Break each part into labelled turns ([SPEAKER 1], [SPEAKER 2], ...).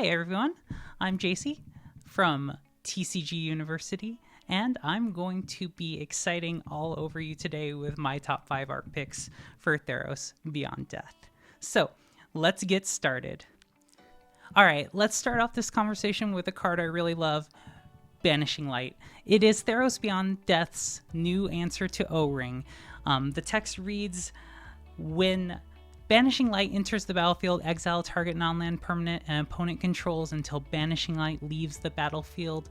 [SPEAKER 1] Hi everyone, I'm Jaycey from TCGU University, and I'm going to be exciting all over you today with my top 5 art picks for Theros Beyond Death. So let's get started. Alright, let's start off this conversation with a card I really love, Vanishing Light. It is Theros Beyond Death's new answer to O-Ring. The text reads, when Banishing Light enters the battlefield, exile target non-land permanent and opponent controls until Banishing Light leaves the battlefield.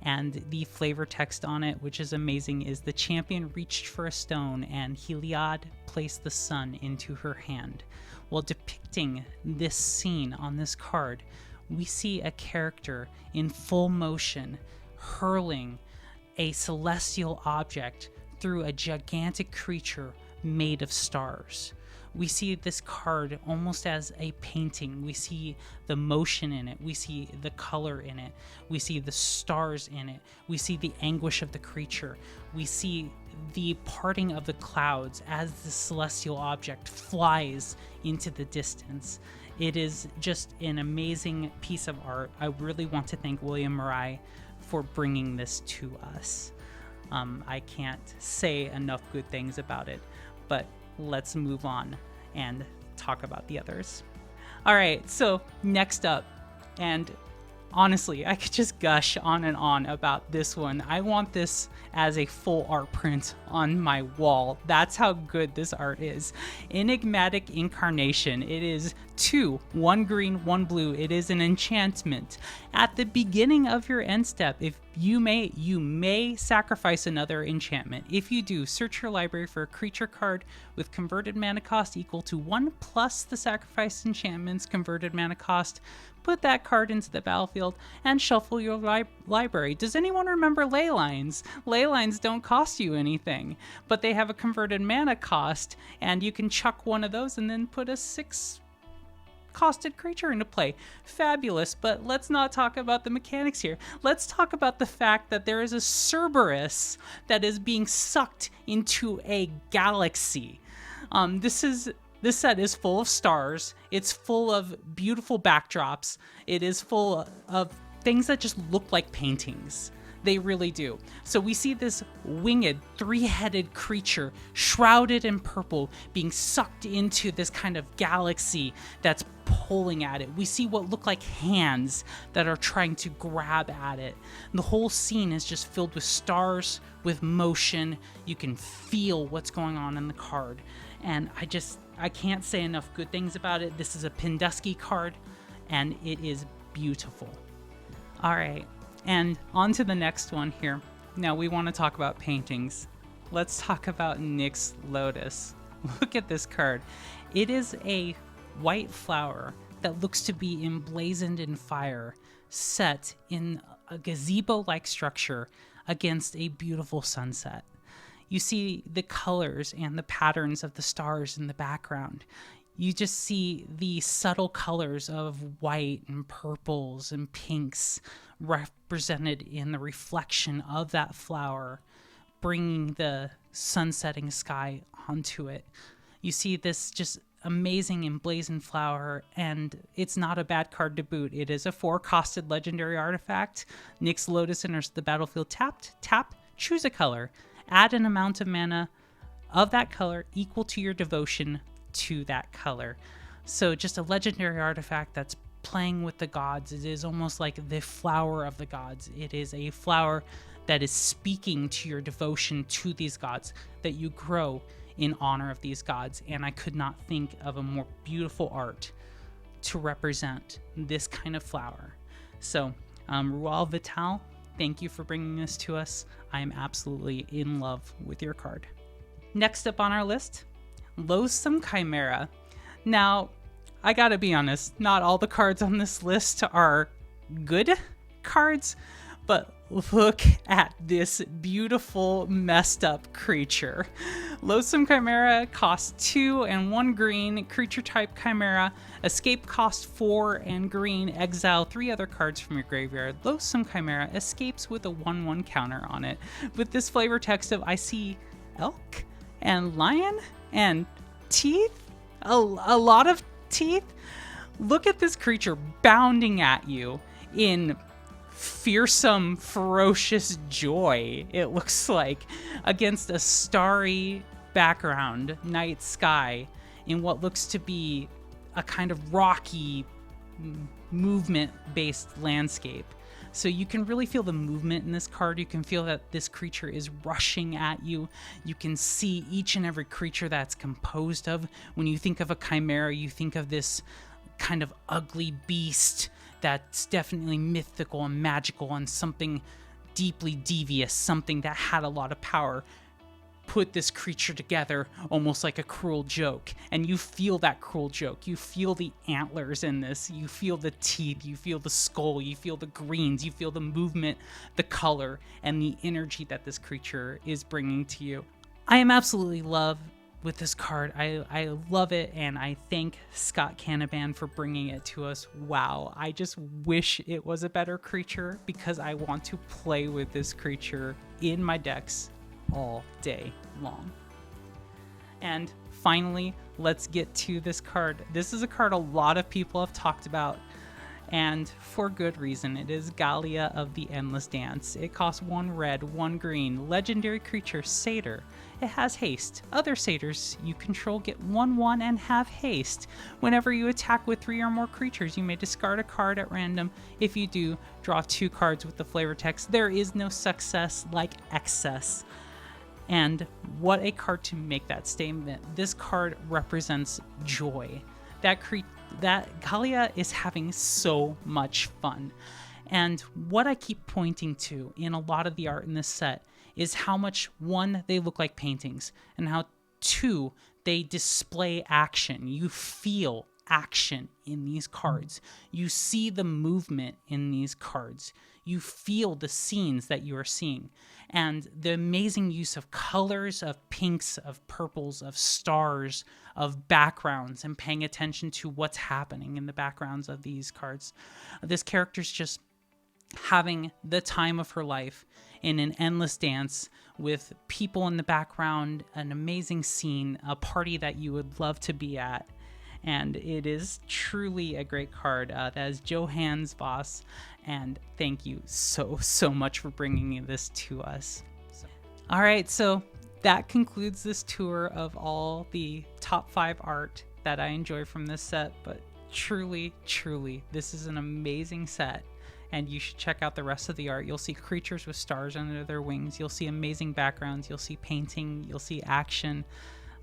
[SPEAKER 1] And the flavor text on it, which is amazing, is the champion reached for a stone and Heliod placed the sun into her hand. While depicting this scene on this card, we see a character in full motion hurling a celestial object through a gigantic creature made of stars. We see this card almost as a painting. We see the motion in it. We see the color in it. We see the stars in it. We see the anguish of the creature. We see the parting of the clouds as the celestial object flies into the distance. It is just an amazing piece of art. I really want to thank William Murray for bringing this to us. I can't say enough good things about it, but let's move on and talk about the others. All right, so next up, and honestly, I could just gush on and on about this one. I want this as a full art print on my wall. That's how good this art is. Enigmatic Incarnation. It is 2, 1 green, 1 blue. It is an enchantment. At the beginning of your end step, if you may sacrifice another enchantment. If you do, search your library for a creature card with converted mana cost equal to 1 plus the sacrificed enchantment's converted mana cost. Put that card into the battlefield and shuffle your library. Does anyone remember ley lines? Ley lines don't cost you anything, but they have a converted mana cost, and you can chuck one of those and then put a 6 costed creature into play. Fabulous, but let's not talk about the mechanics here. Let's talk about the fact that there is a Cerberus that is being sucked into a galaxy. This set is full of stars. It's full of beautiful backdrops. It is full of things that just look like paintings. They really do. So we see this winged, 3-headed creature shrouded in purple being sucked into this kind of galaxy that's pulling at it. We see what look like hands that are trying to grab at it. And the whole scene is just filled with stars, with motion. You can feel what's going on in the card. And I can't say enough good things about it. This is a Pendusky card, and it is beautiful. All right. And on to the next one here. Now we want to talk about paintings. Let's talk about Nick's Lotus. Look at this card. It is a white flower that looks to be emblazoned in fire, set in a gazebo-like structure against a beautiful sunset. You see the colors and the patterns of the stars in the background. You just see the subtle colors of white and purples and pinks represented in the reflection of that flower, bringing the sunsetting sky onto it. You see this just amazing emblazoned flower, and it's not a bad card to boot. It is a 4-costed legendary artifact. Nick's Lotus enters the battlefield tapped. Tap, choose a color. Add an amount of mana of that color equal to your devotion to that color. So just a legendary artifact that's playing with the gods. It is almost like the flower of the gods. It is a flower that is speaking to your devotion to these gods, that you grow in honor of these gods. And I could not think of a more beautiful art to represent this kind of flower. So Rual Vital, thank you for bringing this to us. I am absolutely in love with your card. Next up on our list, Loathsome Chimera. Now, I gotta be honest, not all the cards on this list are good cards, but look at this beautiful, messed up creature. Loathsome Chimera costs 2 and 1 green, creature type Chimera. Escape costs 4 and green, exile 3 other cards from your graveyard. Loathsome Chimera escapes with a 1/1 counter on it. With this flavor text of I see elk and lion and teeth, a lot of teeth. look at this creature bounding at you in fearsome, ferocious joy, it looks like, against a starry background, night sky, in what looks to be a kind of rocky, movement-based landscape. So you can really feel the movement in this card. You can feel that this creature is rushing at you. You can see each and every creature that's composed of. When you think of a Chimera, you think of this kind of ugly beast that's definitely mythical and magical and something deeply devious, something that had a lot of power. Put this creature together almost like a cruel joke, and you feel that cruel joke. You feel the antlers in this, you feel the teeth, you feel the skull, you feel the greens, you feel the movement, the color, and the energy that this creature is bringing to you. I am absolutely in love with this card. I love it, and I thank Scott Canavan for bringing it to us. Wow, I just wish it was a better creature, because I want to play with this creature in my decks all day long. And finally, let's get to this card. This is a card a lot of people have talked about, and for good reason. It is Galia of the Endless Dance. It costs 1 red, 1 green, legendary creature, satyr. It has haste. Other satyrs you control get 1/1 and have haste. Whenever you attack with 3 or more creatures, you may discard a card at random. If you do, draw 2 cards with the flavor text. There is no success like excess. And what a card to make that statement. This card represents joy. That Galia is having so much fun. And what I keep pointing to in a lot of the art in this set is how much, 1, they look like paintings, and how 2, they display action. You feel action in these cards. You see the movement in these cards. You feel the scenes that you are seeing. And the amazing use of colors, of pinks, of purples, of stars, of backgrounds, and paying attention to what's happening in the backgrounds of these cards. This character's just having the time of her life in an endless dance with people in the background, an amazing scene, a party that you would love to be at. And it is truly a great card. That is Johannes Voss, and thank you so much for bringing this to us. All right, so that concludes this tour of all the top 5 art that I enjoy from this set. But truly, this is an amazing set, and you should check out the rest of the art. You'll see creatures with stars under their wings. You'll see amazing backgrounds. You'll see painting. You'll see action.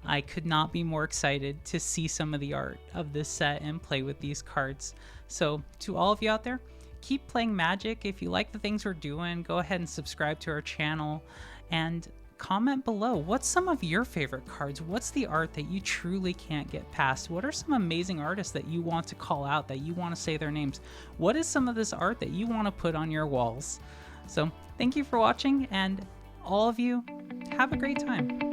[SPEAKER 1] I could not be more excited to see some of the art of this set and play with these cards. So to all of you out there, keep playing Magic. If you like the things we're doing, go ahead and subscribe to our channel and comment below. What's some of your favorite cards? What's the art that you truly can't get past? What are some amazing artists that you want to call out, that you want to say their names? What is some of this art that you want to put on your walls? So thank you for watching, and all of you, have a great time.